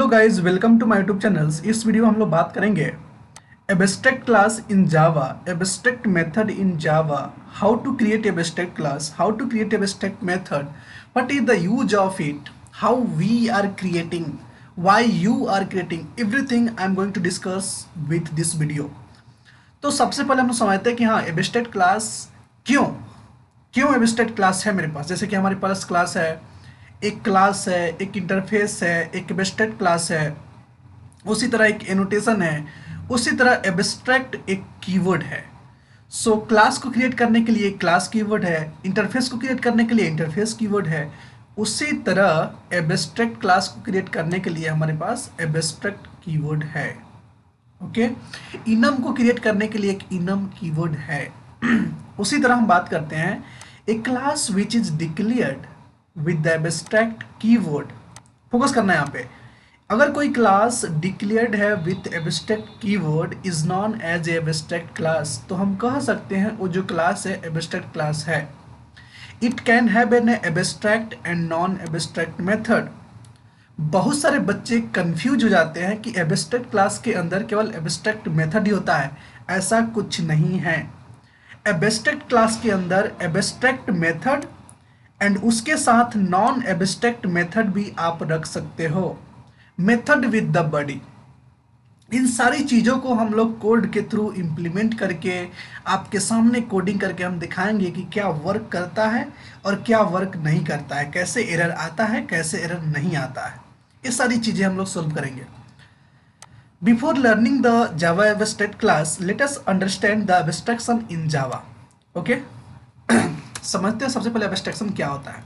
Hello guys, welcome to my YouTube channels. इस video में हम लोग बात करेंगे abstract class in Java, abstract method in Java, how to create abstract class, how to create abstract method, what is the use of it, how we are creating, why you are creating, everything I am going to discuss with this video. तो सबसे पहले हम लोग समझते हैं कि हाँ, abstract class क्यों क्यों एब्स्ट्रैक्ट क्लास है मेरे पास। जैसे कि हमारे पास क्लास है, एक क्लास है, एक इंटरफेस है, एक एब्स्ट्रैक्ट क्लास है, उसी तरह एक एनोटेशन है, उसी तरह एब्स्ट्रैक्ट एक कीवर्ड है। सो क्लास को क्रिएट करने के लिए क्लास कीवर्ड है, इंटरफेस को क्रिएट करने के लिए इंटरफेस कीवर्ड है, उसी तरह एब्स्ट्रैक्ट क्लास को क्रिएट करने के लिए हमारे पास एब्स्ट्रैक्ट कीवर्ड है। ओके, इनम को क्रिएट करने के लिए एक इनम कीवर्ड है। उसी तरह हम बात करते हैं a class which is declared with the abstract keyword. Focus करना है यहाँ पे। अगर कोई क्लास डिक्लेयर्ड है with abstract keyword is known as abstract class, तो हम कह सकते हैं वो जो क्लास है एब्स्ट्रैक्ट क्लास है। It can have an abstract and non abstract method. बहुत सारे बच्चे कंफ्यूज हो जाते हैं कि एब्स्ट्रैक्ट क्लास के अंदर केवल एब्स्ट्रैक्ट मेथड ही होता है। ऐसा कुछ नहीं है। एब्स्ट्रैक्ट क्लास के अंदर एब्स्ट्रैक्ट मेथड एंड उसके साथ नॉन एब्स्ट्रैक्ट मेथड भी आप रख सकते हो। मेथड विद द बॉडी, इन सारी चीज़ों को हम लोग कोड के थ्रू इम्प्लीमेंट करके आपके सामने कोडिंग करके हम दिखाएंगे कि क्या वर्क करता है और क्या वर्क नहीं करता है, कैसे एरर आता है, कैसे एरर नहीं आता है। ये सारी चीज़ें हम लोग सोल्व करेंगे। Before learning the Java abstract class, let us understand the abstraction in Java. Okay, समझते हैं सबसे पहले एब्स्ट्रैक्शन क्या होता है।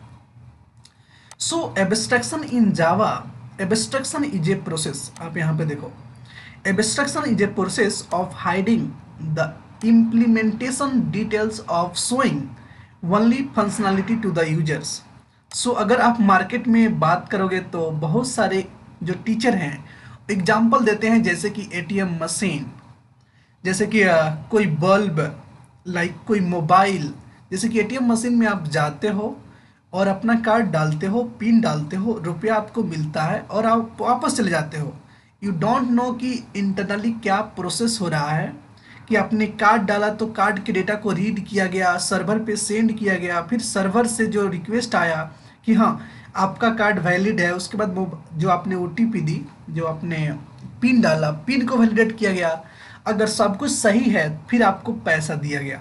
So abstraction in Java, abstraction is a process. आप यहाँ पे देखो, abstraction is a process of hiding the implementation details of showing only functionality to the users. So अगर आप मार्केट में बात करोगे तो बहुत सारे जो टीचर हैं एग्जाम्पल देते हैं, जैसे कि एटीएम मशीन, जैसे कि कोई बल्ब, लाइक कोई मोबाइल। जैसे कि एटीएम मशीन में आप जाते हो और अपना कार्ड डालते हो, पिन डालते हो, रुपया आपको मिलता है और आप वापस चले जाते हो। यू डोंट नो कि इंटरनली क्या प्रोसेस हो रहा है, कि आपने कार्ड डाला तो कार्ड के डेटा को रीड किया गया, सर्वर पे सेंड किया गया, फिर सर्वर से जो रिक्वेस्ट आया कि हाँ आपका कार्ड वैलिड है, उसके बाद वो जो आपने ओटीपी दी, जो आपने पिन डाला, पिन को वैलिडेट किया गया। अगर सब कुछ सही है फिर आपको पैसा दिया गया।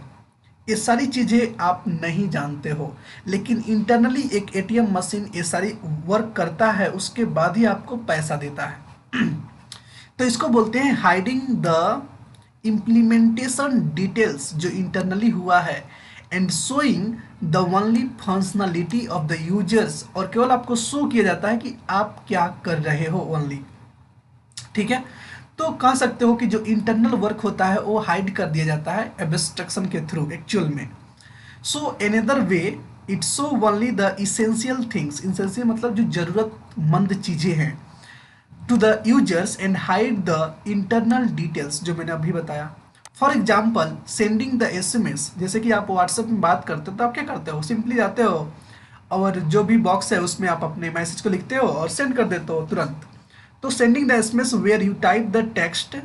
ये सारी चीज़ें आप नहीं जानते हो, लेकिन इंटरनली एक एटीएम मशीन ये सारी वर्क करता है, उसके बाद ही आपको पैसा देता है। तो इसको बोलते हैं हाइडिंग द इम्प्लीमेंटेशन डिटेल्स, जो इंटरनली हुआ है, and showing the only functionality of the users, और केवल आपको शो किया जाता है कि आप क्या कर रहे हो ओनली। ठीक है, तो कह सकते हो कि जो इंटरनल वर्क होता है वो हाइड कर दिया जाता है एब्स्ट्रैक्शन के थ्रू एक्चुअल में। So another way it show only the essential things, essential मतलब जो ज़रूरतमंद चीज़ें हैं, to the users and hide the internal details, जो मैंने अभी बताया। For example sending the SMS, जैसे कि आप व्हाट्सएप में बात करते हो तो आप क्या करते हो, सिंपली जाते हो और जो भी बॉक्स है उसमें आप अपने मैसेज को लिखते हो और सेंड कर देते हो तुरंत। तो sending the SMS where you type the text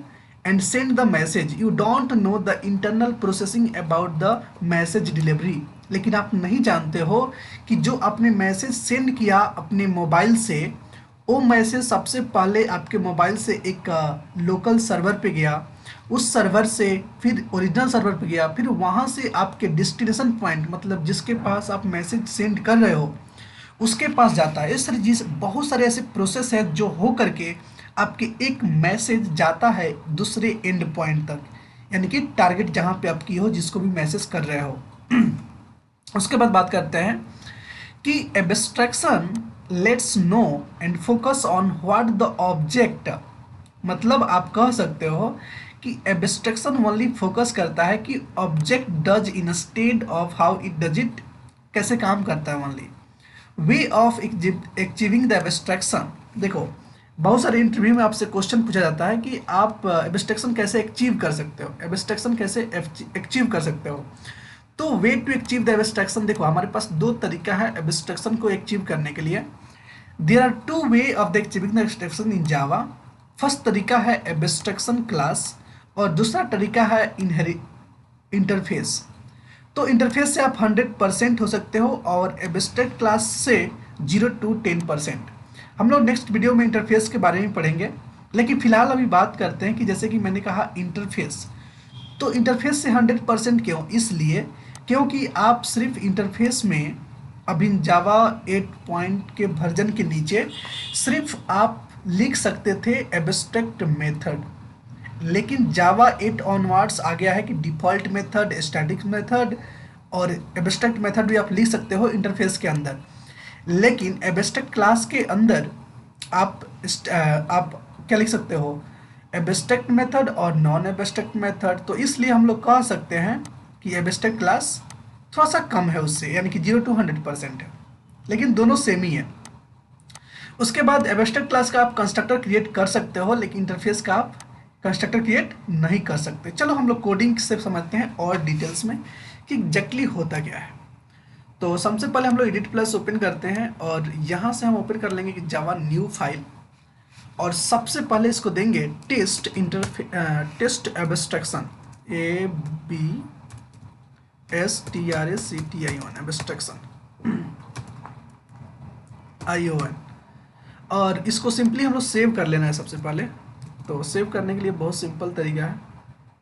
and send the message, you don't know the internal processing about the message delivery. लेकिन आप नहीं जानते हो कि जो आपने मैसेज सेंड किया अपने मोबाइल से, वो मैसेज सबसे पहले आपके मोबाइल से एक लोकल सर्वर पे गया, उस सर्वर से फिर ओरिजिनल सर्वर पे गया, फिर वहाँ से आपके डेस्टिनेशन पॉइंट, मतलब जिसके पास आप मैसेज सेंड कर रहे हो उसके पास जाता है। इस सारी चीज़, बहुत सारे ऐसे प्रोसेस है जो हो करके आपके एक मैसेज जाता है दूसरे एंड पॉइंट तक, यानी कि टारगेट जहाँ पे आप की हो, जिसको भी मैसेज कर रहे हो। उसके बाद बात करते हैं कि abstraction let's no and focus on what the object, मतलब आप कह सकते हो कि एब्स्ट्रैक्शन ओनली फोकस करता है कि object does instead of how it does it, कैसे काम करता है only. Way of achieving the abstraction, देखो बहुत सारे इंटरव्यू में आपसे क्वेश्चन पूछा जाता है कि आप एब्स्ट्रैक्शन कैसे अचीव कर सकते हो, एब्स्ट्रैक्शन कैसे अचीव कर सकते हो। तो way to achieve the abstraction, देखो हमारे पास दो तरीका है एब्स्ट्रैक्शन को अचीव करने के लिए। There are two way of the achieving the abstraction in Java. First तरीका है एब्स्ट्रैक्शन क्लास और दूसरा तरीका है इंटरफेस। तो इंटरफेस से आप 100% हो सकते हो और एब्स्ट्रैक्ट क्लास से 0 to 10%। हम लोग नेक्स्ट वीडियो में इंटरफेस के बारे में पढ़ेंगे, लेकिन फिलहाल अभी बात करते हैं कि जैसे कि मैंने कहा इंटरफेस। तो इंटरफेस से 100% क्यों? इसलिए क्योंकि आप सिर्फ इंटरफेस में अभी जावा 8 पॉइंट के वर्जन के नीचे सिर्फ आप लिख सकते थे एब्स्ट्रैक्ट मेथड, लेकिन जावा 8 ऑनवर्ड्स आ गया है कि डिफ़ॉल्ट मेथड, स्टैटिक मेथड और एब्स्ट्रैक्ट मेथड भी आप लिख सकते हो इंटरफेस के अंदर। लेकिन एब्स्ट्रैक्ट क्लास के अंदर आप क्या लिख सकते हो? एब्स्ट्रैक्ट मेथड और नॉन एब्स्ट्रैक्ट मेथड। तो इसलिए हम लोग कह सकते हैं कि एब्स्ट्रैक्ट क्लास थोड़ा सा कम है उससे, यानी कि 0 to 100% है, लेकिन दोनों सेम ही है। उसके बाद एब्स्ट्रैक्ट क्लास का आप कंस्ट्रक्टर क्रिएट कर सकते हो, लेकिन इंटरफेस का आप कंस्ट्रक्टर क्रिएट नहीं कर सकते। चलो हम लोग कोडिंग से समझते हैं और डिटेल्स में कि एग्जैक्टली होता क्या है। तो सबसे पहले हम लोग एडिट प्लस ओपन करते हैं और यहाँ से हम ओपन कर लेंगे कि जावा न्यू फाइल, और सबसे पहले इसको देंगे test abstraction ABSTRACTION abstraction ION, और इसको सिंपली हम लोग सेव कर लेना है सबसे पहले। तो सेव करने के लिए बहुत सिंपल तरीका है,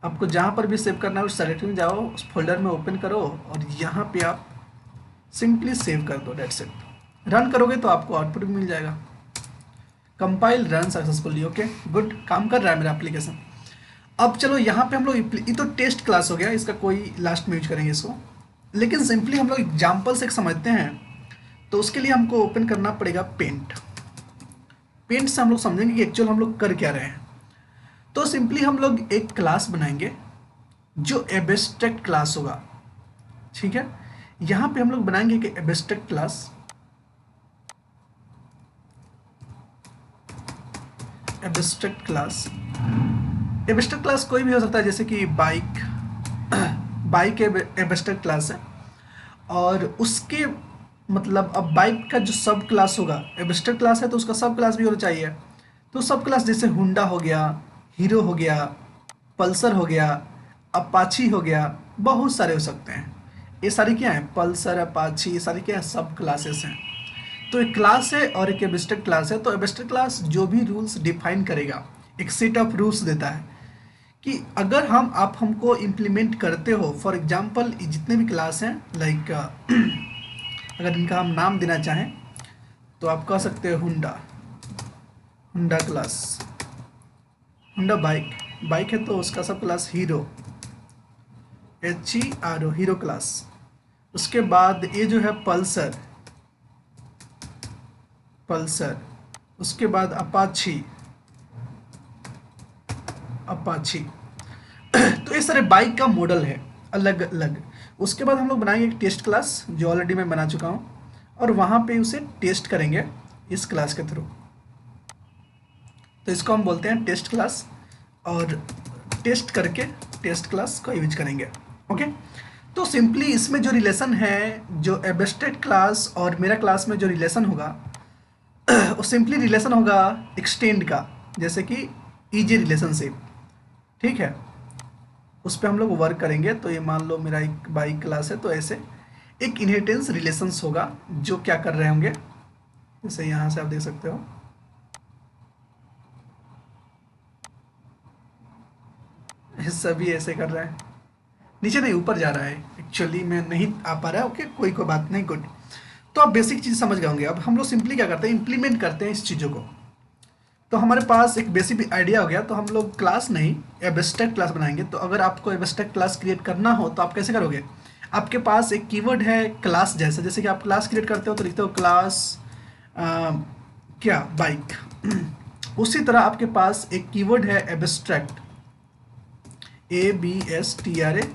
आपको जहाँ पर भी सेव करना है उस डायरेक्टरी में जाओ, उस फोल्डर में ओपन करो और यहाँ पे आप सिंपली सेव कर दो, डेट्स इट। रन करोगे तो आपको आउटपुट भी मिल जाएगा। Compile run successfully, okay good, काम कर रहा है मेरा एप्लीकेशन। अब चलो यहाँ पे हम लोग, ये तो टेस्ट क्लास हो गया, इसका कोई लास्ट में यूज करेंगे इसको, लेकिन सिंपली हम लोग एग्जाम्पल से समझते हैं। तो उसके लिए हमको ओपन करना पड़ेगा पेंट। पेंट से हम लोग समझेंगे कि एक्चुअल हम लोग कर क्या रहे हैं। तो सिंपली हम लोग एक क्लास बनाएंगे जो एब्स्ट्रैक्ट क्लास होगा, ठीक है। यहाँ पे हम लोग बनाएंगे कि एब्स्ट्रैक्ट क्लास, एब्स्ट्रैक्ट क्लास कोई भी हो सकता है, जैसे कि बाइक एब्स्ट्रैक्ट क्लास है, और उसके मतलब अब बाइक का जो सब क्लास होगा, एब्स्ट्रैक्ट क्लास है तो उसका सब क्लास भी होना चाहिए। तो सब क्लास जैसे हुंडा हो गया, हीरो हो गया, पल्सर हो गया, अपाची हो गया, बहुत सारे हो सकते हैं। ये सारी क्या है? पल्सर, अपाची, ये सारी क्या है? सब क्लासेस हैं। तो एक क्लास है और एक एब्स्ट्रैक्ट क्लास है। तो एब्स्ट्रैक्ट क्लास जो भी रूल्स डिफाइन करेगा, एक सेट ऑफ रूल्स देता है कि अगर आप हमको इम्प्लीमेंट करते हो, फॉर एग्जांपल जितने भी क्लास हैं, लाइक अगर इनका हम नाम देना चाहें तो आप कह सकते हो हुंडा क्लास, हुंडा बाइक है तो उसका सब class hero, HERO, hero class. उसके बाद ये जो है पल्सर, उसके बाद अपाची। तो इस तरह बाइक का मॉडल है अलग अलग। उसके बाद हम लोग बनाएंगे एक टेस्ट क्लास, जो ऑलरेडी मैं बना चुका हूँ, और वहाँ पे उसे टेस्ट करेंगे इस क्लास के थ्रू। तो इसको हम बोलते हैं टेस्ट क्लास, और टेस्ट करके टेस्ट क्लास को यूज करेंगे, ओके। तो सिंपली इसमें जो रिलेशन है, जो एब्स्ट्रैक्ट क्लास और मेरा क्लास में जो रिलेशन होगा वो सिंपली रिलेशन होगा एक्सटेंड का, जैसे कि ईजी रिलेशनशिप, ठीक है। उस पर हम लोग वर्क करेंगे। तो ये मान लो मेरा एक बाइक क्लास है, तो ऐसे एक इनहेरिटेंस रिलेशंस होगा जो क्या कर रहे होंगे, जैसे यहाँ से आप देख सकते हो, सभी ऐसे कर रहा है, नीचे नहीं ऊपर जा रहा है, एक्चुअली मैं नहीं आ पा रहा है, ओके कोई बात नहीं, गुड। तो आप बेसिक चीज़ समझ गए होंगे। अब हम लोग सिंपली क्या करते हैं, इम्प्लीमेंट करते हैं इस चीज़ों को। तो हमारे पास एक बेसिक आइडिया हो गया। तो हम लोग क्लास नहीं, एब्स्ट्रैक्ट क्लास बनाएंगे। तो अगर आपको एब्स्ट्रैक्ट क्लास क्रिएट करना हो तो आप कैसे करोगे? आपके पास एक कीवर्ड है क्लास जैसा, जैसे कि आप क्लास क्रिएट करते हो तो लिखते हो क्लास क्या बाइक। उसी तरह आपके पास एक कीवर्ड है एब्स्ट्रैक्ट, ABSTRACT।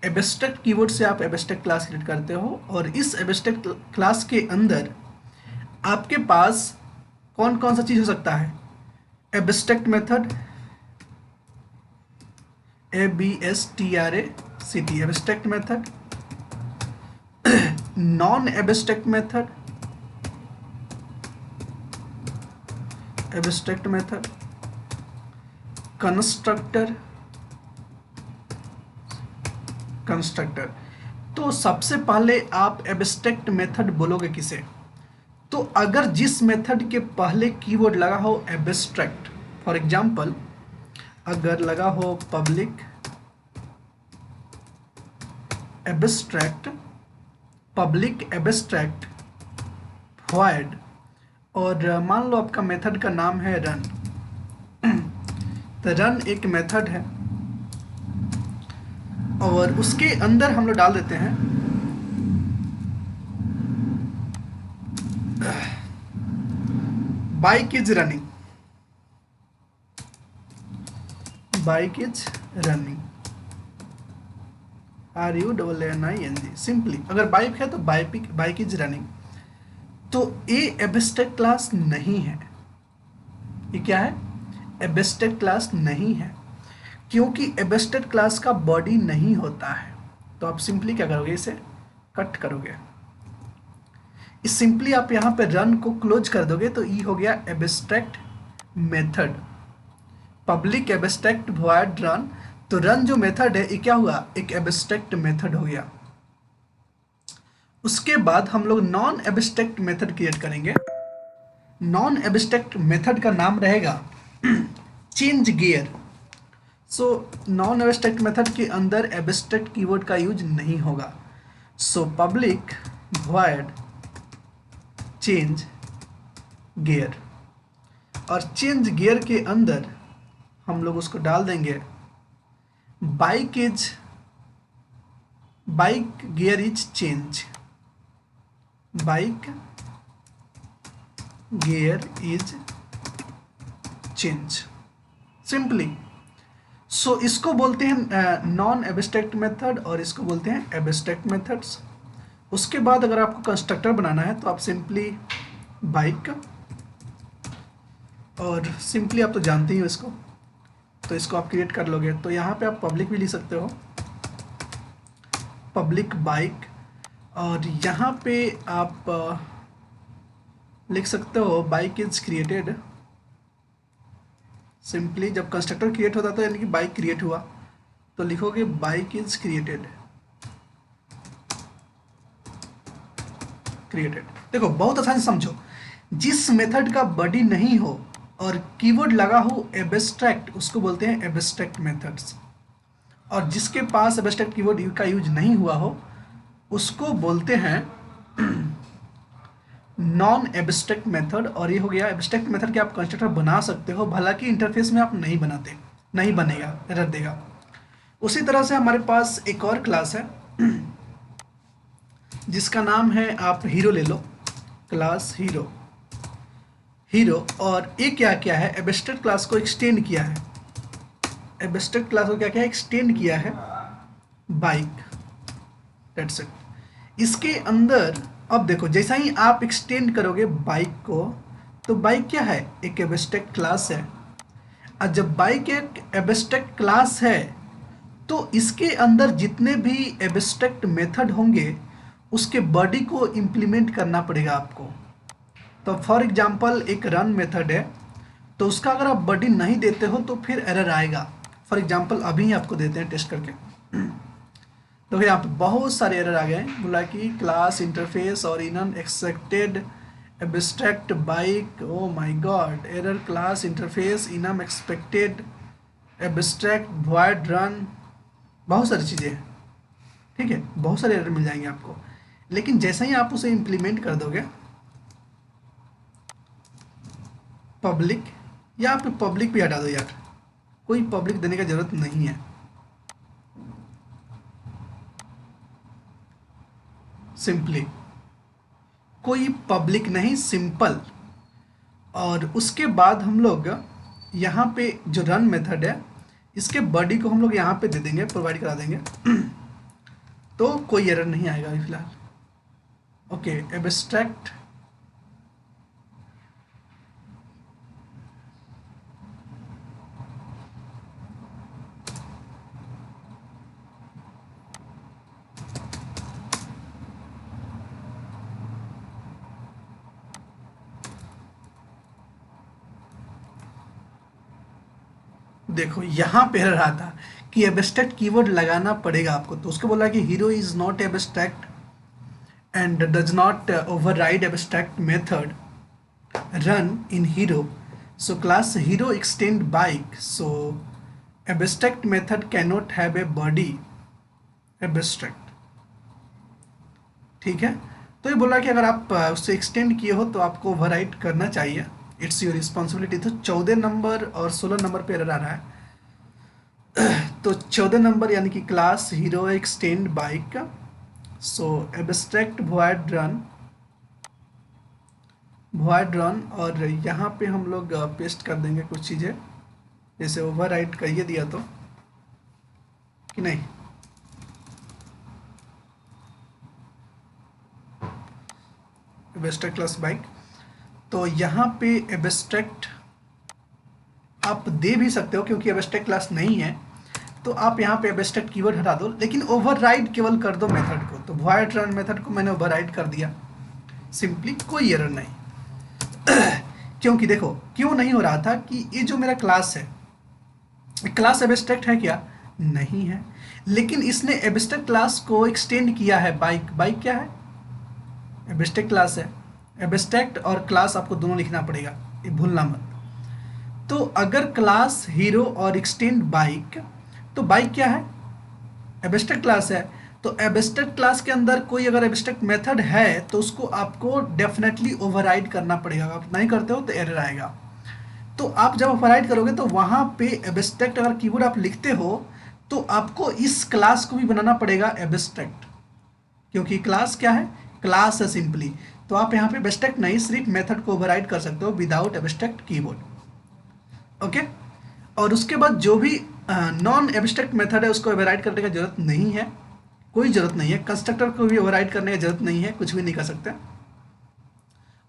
एब्स्ट्रैक्ट कीवर्ड से आप एब्स्ट्रैक्ट क्लास क्रिएट करते हो, और इस एब्स्ट्रैक्ट क्लास के अंदर आपके पास कौन कौन सा चीज़ हो सकता है? Abstract method, ABSTRACT abstract method, non abstract method, abstract method, constructor, constructor. तो सबसे पहले आप एब्स्ट्रैक्ट मेथड बोलोगे किसे? तो अगर जिस मेथड के पहले कीवर्ड लगा हो एब्स्ट्रैक्ट, फॉर एग्जांपल अगर लगा हो public abstract, public abstract void, और मान लो आपका मेथड का नाम है रन, तो रन एक मेथड है और उसके अंदर हम लोग डाल देते हैं bike is running, bike is running, RUNNING, simply अगर बाइक है तो बाइक इज रनिंग। तो ये एब्स्ट्रैक्ट क्लास नहीं है। ये क्या है? एब्स्ट्रैक्ट क्लास नहीं है, क्योंकि एब्स्ट्रैक्ट क्लास का बॉडी नहीं होता है। तो आप सिंपली क्या करोगे, इसे कट करोगे। इस सिंपली आप यहाँ पे रन को क्लोज कर दोगे तो ये हो गया abstract method, public abstract void run. तो रन जो मेथड है ये क्या हुआ, एक एब्स्ट्रैक्ट मेथड हो गया। उसके बाद हम लोग नॉन एब्स्ट्रैक्ट मेथड क्रिएट करेंगे। नॉन एब्स्ट्रैक्ट मेथड का नाम रहेगा change gear. So non abstract method के अंदर एब्स्ट्रैक्ट कीवर्ड का यूज नहीं होगा। So public void change gear, और चेंज गियर के अंदर हम लोग उसको डाल देंगे bike gear is change, bike gear is change, simply. So इसको बोलते हैं नॉन एब्स्ट्रैक्ट मेथड और इसको बोलते हैं एब्स्ट्रैक्ट मेथड्स। उसके बाद अगर आपको कंस्ट्रक्टर बनाना है तो आप सिंपली बाइक, और सिंपली आप तो जानते ही हो इसको, तो इसको आप क्रिएट कर लोगे। तो यहाँ पे आप पब्लिक भी लिख सकते हो, पब्लिक बाइक, और यहाँ पे आप लिख सकते हो बाइक इज क्रिएटेड। सिंपली जब कंस्ट्रक्टर क्रिएट होता था यानी कि बाइक क्रिएट हुआ, तो लिखोगे बाइक इज क्रिएटेड। देखो बहुत आसान से समझो, जिस मेथड का बॉडी नहीं हो और कीवर्ड लगा हो एब्स्ट्रैक्ट, उसको बोलते हैं एब्स्ट्रैक्ट मेथड्स, और जिसके पास एब्स्ट्रैक्ट कीवर्ड का यूज नहीं हुआ हो उसको बोलते हैं नॉन एब्स्ट्रैक्ट मेथड। और ये हो गया एब्स्ट्रैक्ट मेथड के आप कंस्ट्रक्टर बना सकते हो, हालांकि इंटरफेस में आप नहीं बनाते, नहीं बनेगा, एरर देगा। उसी तरह से हमारे पास एक और क्लास है जिसका नाम है, आप हीरो ले लो, क्लास हीरो, और ये क्या क्या है, एब्स्ट्रैक्ट क्लास को एक्सटेंड किया है, एब्स्ट्रैक्ट क्लास को क्या क्या एक्सटेंड किया है, बाइक, दैट्स इट। इसके अंदर अब देखो जैसा ही आप एक्सटेंड करोगे बाइक को, तो बाइक क्या है, एक एब्स्ट्रैक्ट क्लास है। और जब बाइक एक एब्स्ट्रैक्ट क्लास है तो इसके अंदर जितने भी एब्स्ट्रैक्ट मेथड होंगे उसके बॉडी को इम्प्लीमेंट करना पड़ेगा आपको। तो फॉर एग्जांपल एक रन मेथड है, तो उसका अगर आप बॉडी नहीं देते हो तो फिर एरर आएगा। फॉर एग्जांपल अभी ही आपको देते हैं टेस्ट करके, तो यहाँ पे बहुत सारे एरर आ गए, बोला कि क्लास इंटरफेस और enum expected abstract bike, oh my god, error class interface enum expected abstract void run, बहुत सारी चीज़ें हैं, ठीक है, बहुत सारे एरर मिल जाएंगे आपको। लेकिन जैसे ही आप उसे इम्प्लीमेंट कर दोगे, पब्लिक, या आप पब्लिक भी हटा दो यार, कोई पब्लिक देने का जरूरत नहीं है, सिंपली कोई पब्लिक नहीं, सिंपल। और उसके बाद हम लोग यहाँ पे जो रन मेथड है इसके बॉडी को हम लोग यहाँ पे दे देंगे, प्रोवाइड करा देंगे तो कोई एरर नहीं आएगा अभी फिलहाल। ओके, एब्स्ट्रैक्ट देखो यहाँ पे रहा था कि एब्स्ट्रैक्ट कीवर्ड लगाना पड़ेगा आपको, तो उसको बोला कि hero is not abstract and does not override abstract method run in hero. So class hero extend bike, so abstract method cannot have a body abstract. ठीक है, तो ये बोला कि अगर आप उससे एक्सटेंड किए हो तो आपको ओवरराइड करना चाहिए, इट्स योर रिस्पॉन्सिबिलिटी। तो 14 नंबर और 16 नंबर पे एरर आ रहा है। तो 14 नंबर यानी कि क्लास हीरो एक्सटेंड बाइक का, सो एब्स्ट्रैक्ट void run और यहाँ पे हम लोग पेस्ट कर देंगे कुछ चीज़ें, जैसे ओवरराइड करिए दिया तो कि नहीं, एब्स्ट्रैक्ट क्लास बाइक। तो यहाँ पे एब्स्ट्रैक्ट आप दे भी सकते हो क्योंकि एब्स्ट्रैक्ट क्लास नहीं है, तो आप यहाँ पे एब्स्ट्रैक्ट कीवर्ड हटा दो, लेकिन ओवरराइड केवल कर दो मेथड को। तो void run मेथड को मैंने ओवरराइड कर दिया सिंपली, कोई एरर नहीं। क्योंकि देखो क्यों नहीं हो रहा था कि ये जो मेरा क्लास है, क्लास एब्स्ट्रैक्ट है क्या? नहीं है, लेकिन इसने एब्स्ट्रैक्ट क्लास को एक्सटेंड किया है। बाइक, बाइक क्या है? एब्स्ट्रैक्ट क्लास है। एब्स्ट्रैक्ट और क्लास आपको दोनों लिखना पड़ेगा, ये भूलना मत। तो अगर क्लास हीरो और एक्सटेंड बाइक, तो बाइक क्या है? एब्स्ट्रैक्ट क्लास है। तो एब्स्ट्रैक्ट क्लास के अंदर कोई अगर एब्स्ट्रैक्ट मेथड है तो उसको आपको डेफिनेटली ओवरराइड करना पड़ेगा। आप नहीं करते हो तो एरर आएगा। तो आप जब ओवरराइड करोगे तो वहाँ पे एब्स्ट्रैक्ट अगर कीवर्ड आप लिखते हो तो आपको इस क्लास को भी बनाना पड़ेगा एब्स्ट्रैक्ट, क्योंकि क्लास क्या है? क्लास है सिंपली। तो आप यहाँ पे एब्स्ट्रैक्ट नहीं, सिर्फ मेथड को ओवरराइड कर सकते हो विदाउट एब्स्ट्रैक्ट कीवर्ड। ओके, और उसके बाद जो भी नॉन एब्स्ट्रैक्ट मेथड है उसको ओवरराइड करने की जरूरत नहीं है, कोई ज़रूरत नहीं है। कंस्ट्रक्टर को भी ओवरराइड करने की जरूरत नहीं है, कुछ भी नहीं कर सकते,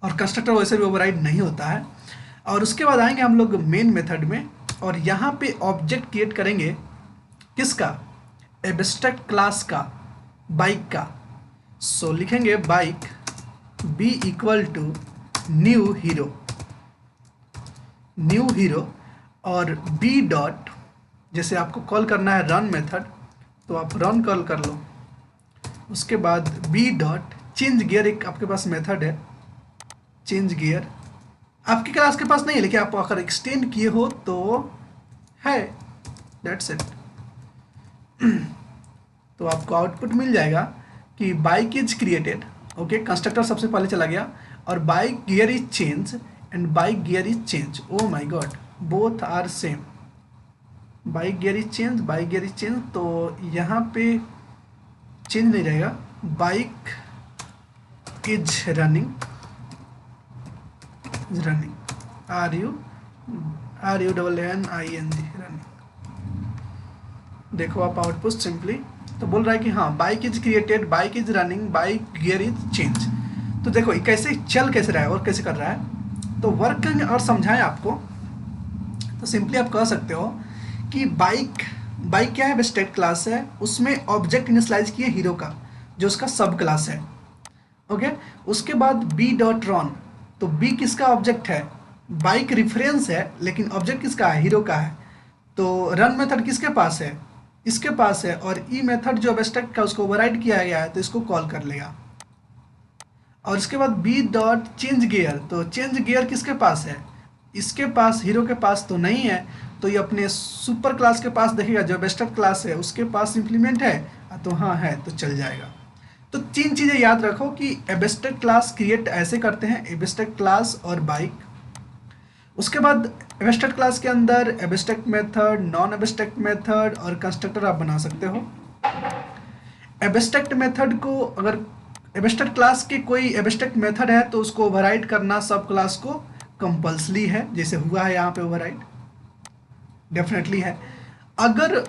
और कंस्ट्रक्टर वैसे भी ओवरराइड नहीं होता है। और उसके बाद आएंगे हम लोग मेन मेथड में, और यहाँ पे ऑब्जेक्ट क्रिएट करेंगे किसका? एब्स्ट्रैक्ट क्लास का, बाइक का। सो लिखेंगे bike B equal to new Hero, और बी डॉट, जैसे आपको कॉल करना है रन मेथड तो आप रन कॉल कर लो। उसके बाद बी डॉट चेंज गियर, एक आपके पास मेथड है चेंज गियर, आपकी क्लास के पास नहीं है लेकिन आप अगर एक्सटेंड किए हो तो है, दैट्स इट। तो आपको आउटपुट मिल जाएगा कि bike is created. Okay, constructor सबसे पहले चला गया, और bike gear is change and bike gear is change. Oh my God, both are same. Bike gear is change, bike gear is change, तो यहाँ पे चेंज नहीं रहेगा। Bike is running, RUNNING running. देखो आप आउटपुट सिंपली तो बोल रहा है कि हाँ bike is created, bike is running, bike gear is change. तो देखो कैसे चल कैसे रहा है और कैसे कर रहा है। तो वर्क करेंगे और समझाएं आपको, तो सिंपली आप कह सकते हो कि बाइक क्या है? एब्स्ट्रैक्ट क्लास है, उसमें ऑब्जेक्ट इनिशियलाइज किए हीरो का, जो उसका सब क्लास है। ओके, उसके बाद बी डॉट रन, तो बी किसका ऑब्जेक्ट है? बाइक रेफरेंस है, लेकिन ऑब्जेक्ट किसका है? हीरो का है। तो रन मेथड किसके पास है? इसके पास है, और ई मेथड जो एब्स्ट्रैक्ट का उसको ओवरराइड किया गया है तो इसको कॉल कर लेगा। और इसके बाद बी डॉट चेंज गियर, तो चेंज गियर किसके पास है? इसके पास, हीरो के पास तो नहीं है, तो ये अपने सुपर क्लास के पास देखेगा, जो एब्स्ट्रैक्ट क्लास है उसके पास इम्प्लीमेंट है, तो हाँ है तो चल जाएगा। तो 3 चीज़ें याद रखो कि एब्स्ट्रैक्ट क्लास क्रिएट ऐसे करते हैं, एब्स्ट्रैक्ट क्लास और बाइक। उसके बाद एब्स्ट्रैक्ट क्लास के अंदर abstract method, non abstract method और कंस्ट्रक्टर आप बना सकते हो। एब्स्ट्रैक्ट मेथड को, अगर एब्स्ट्रैक्ट क्लास के कोई एब्स्ट्रैक्ट मेथड है तो उसको ओवरराइड करना सब क्लास को कंपल्सरी है, जैसे हुआ है यहाँ पे ओवरराइड, डेफिनेटली है। अगर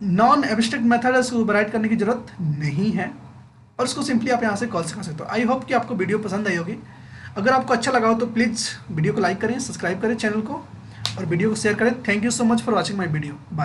नॉन एब्स्ट्रैक्ट मेथड है उसको ओवरराइड करने की जरूरत नहीं है, और उसको सिंपली आप यहाँ से कॉल कर सकते हो। आई होप कि आपको वीडियो पसंद आई होगी। अगर आपको अच्छा लगा हो तो प्लीज़ वीडियो को लाइक करें, सब्सक्राइब करें चैनल को, और वीडियो को शेयर करें। Thank you so much for watching my video. Bye.